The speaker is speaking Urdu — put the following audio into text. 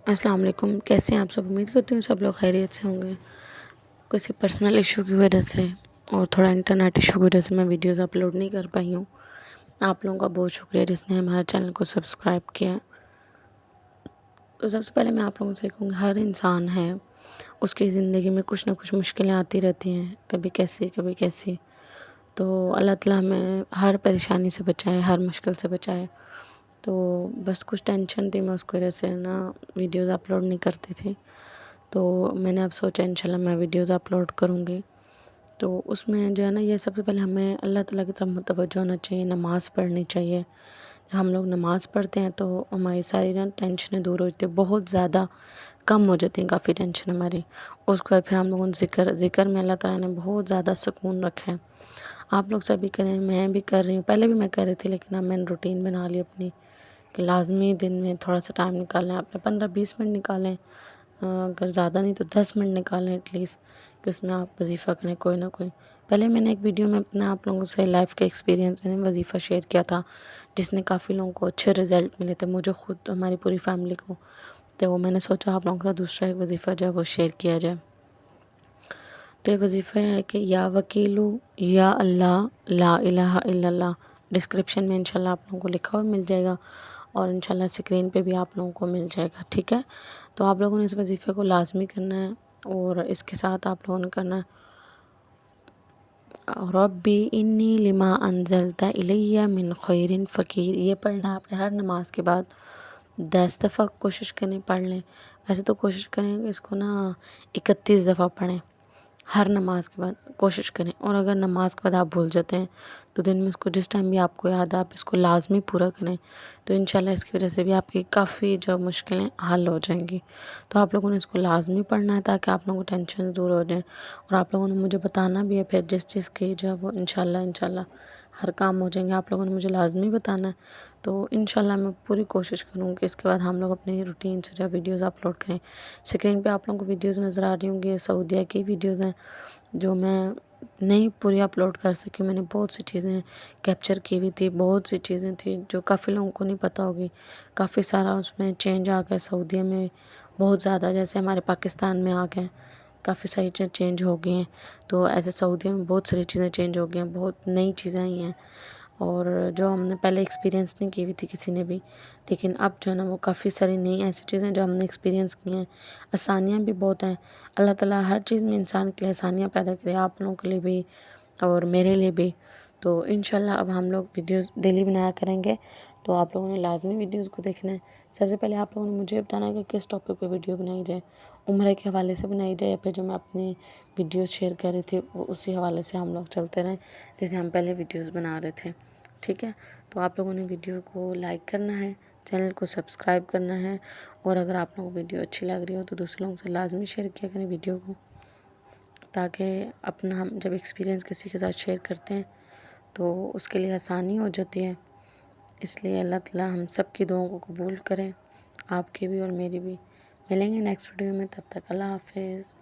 السلام علیکم، کیسے ہیں آپ سب؟ امید کرتی ہوں سب لوگ خیریت سے ہوں گے۔ کسی پرسنل ایشو کی وجہ سے اور تھوڑا انٹرنیٹ ایشو کی وجہ سے میں ویڈیوز اپلوڈ نہیں کر پائی ہوں۔ آپ لوگوں کا بہت شکریہ جس نے ہمارے چینل کو سبسکرائب کیا۔ تو سب سے پہلے میں آپ لوگوں سے کہوں گی، ہر انسان ہے، اس کی زندگی میں کچھ نہ کچھ مشکلیں آتی رہتی ہیں، کبھی کیسی کبھی کیسی۔ تو اللہ تعالیٰ ہمیں ہر پریشانی سے بچائے، ہر مشکل سے بچائے۔ تو بس کچھ ٹینشن تھی، میں اس کی وجہ سے ویڈیوز اپلوڈ نہیں کرتی تھی۔ تو میں نے اب سوچا انشاءاللہ میں ویڈیوز اپلوڈ کروں گی۔ تو اس میں جو ہے نا، یہ سب سے پہلے ہمیں اللہ تعالیٰ کی طرف متوجہ ہونا چاہیے، نماز پڑھنی چاہیے۔ جب ہم لوگ نماز پڑھتے ہیں تو ہماری ساری ٹینشنیں دور ہو جاتی ہیں، بہت زیادہ کم ہو جاتی ہیں، کافی ٹینشن ہماری۔ اس کے بعد پھر ہم لوگوں نے ذکر میں اللہ تعالیٰ نے بہت زیادہ سکون رکھا ہے۔ آپ لوگ سبھی کریں، میں بھی کر رہی ہوں، پہلے بھی میں کر رہی تھی، لیکن اب میں نے روٹین بنا لی اپنی کہ لازمی دن میں تھوڑا سا ٹائم نکالیں، آپ نے 15-20 منٹ نکالیں، اگر زیادہ نہیں تو 10 منٹ نکالیں ایٹ لیسٹ، کہ اس میں آپ وظیفہ کریں کوئی نہ کوئی۔ پہلے میں نے ایک ویڈیو میں اپنا آپ لوگوں سے لائف کا ایکسپیرینس میں نے وظیفہ شیئر کیا تھا، جس نے کافی لوگوں کو اچھے رزلٹ ملے تھے، مجھے خود، ہماری پوری فیملی کو۔ تو وہ میں نے سوچا آپ لوگوں کا دوسرا ایک وظیفہ جو ہے وہ شیئر کیا جائے۔ تو یہ وظیفہ ہے کہ یا وکیلو یا اللہ لا الہ الا اللہ، ڈسکرپشن میں انشاءاللہ آپ لوگوں کو لکھا ہوا مل جائے گا، اور انشاءاللہ اسکرین پہ بھی آپ لوگوں کو مل جائے گا، ٹھیک ہے؟ تو آپ لوگوں نے اس وظیفے کو لازمی کرنا ہے، اور اس کے ساتھ آپ لوگوں نے کرنا ہے ربی انی لما انزلت الیہ من خیر فقیر۔ یہ پڑھنا ہے آپ نے ہر نماز کے بعد 10 دفعہ، کوشش کریں پڑھ لیں۔ ویسے تو کوشش کریں کہ اس کو 31 دفعہ پڑھیں ہر نماز کے بعد، کوشش کریں۔ اور اگر نماز کے بعد آپ بھول جاتے ہیں تو دن میں اس کو جس ٹائم بھی آپ کو یاد ہے آپ اس کو لازمی پورا کریں، تو انشاءاللہ اس کی وجہ سے بھی آپ کی کافی جو مشکلیں حل ہو جائیں گی۔ تو آپ لوگوں نے اس کو لازمی پڑھنا ہے تاکہ آپ لوگوں کو ٹینشن دور ہو جائیں، اور آپ لوگوں نے مجھے بتانا بھی ہے پھر جس چیز کی جو ہے وہ انشاءاللہ ہر کام ہو جائیں گے، آپ لوگوں نے مجھے لازمی بتانا ہے۔ تو انشاءاللہ میں پوری کوشش کروں کہ اس کے بعد ہم لوگ اپنی روٹین سے جو ویڈیوز اپلوڈ کریں۔ اسکرین پہ آپ لوگوں کو ویڈیوز نظر آ رہی ہوں گی، سعودیہ کی ویڈیوز ہیں جو میں نہیں پوری اپلوڈ کر سکی۔ میں نے بہت سی چیزیں کیپچر کی ہوئی تھی، بہت سی چیزیں تھیں جو کافی لوگوں کو نہیں پتہ ہوگی۔ کافی سارا اس میں چینج آ گیا سعودیہ میں، بہت زیادہ، جیسے ہمارے پاکستان میں آ گئے کافی ساری چیزیں چینج ہو گئی ہیں، تو ایسے سعودیہ میں بہت ساری چیزیں چینج ہو گئی ہیں، بہت نئی چیزیں آئی ہیں، اور جو ہم نے پہلے ایکسپیرینس نہیں کی ہوئی تھی کسی نے بھی، لیکن اب جو ہے نا وہ کافی ساری نئی ایسی چیزیں جو ہم نے ایکسپیرینس کی ہیں۔ آسانیاں بھی بہت ہیں، اللہ تعالیٰ ہر چیز میں انسان کے لیے آسانیاں پیدا کرے، آپ لوگوں کے لیے بھی اور میرے لیے بھی۔ تو انشاءاللہ اب ہم لوگ ویڈیوز ڈیلی بنایا کریں گے، تو آپ لوگوں نے لازمی ویڈیوز کو دیکھنا ہے۔ سب سے پہلے آپ لوگوں نے مجھے بتانا ہے کہ کس ٹاپک پہ ویڈیو بنائی جائے، عمرہ کے حوالے سے بنائی جائے، یا پھر جو میں اپنی ویڈیوز شیئر کر رہی تھی وہ اسی حوالے سے ہم لوگ چلتے رہیں جیسے ہم پہلے ویڈیوز بنا رہے تھے، ٹھیک ہے؟ تو آپ لوگوں نے ویڈیو کو لائک کرنا ہے، چینل کو سبسکرائب کرنا ہے، اور اگر آپ لوگوں کو ویڈیو اچھی لگ رہی ہو تو دوسرے لوگوں سے لازمی شیئر کیا کریں ویڈیو کو، تاکہ اپنا ہم جب ایکسپیرینس کسی کے ساتھ شیئر کرتے ہیں تو اس کے لیے آسانی ہو جاتی ہے۔ اس لیے اللہ تعالیٰ ہم سب کی دعاؤں کو قبول کریں، آپ کی بھی اور میری بھی۔ ملیں گے نیکسٹ ویڈیو میں، تب تک اللہ حافظ۔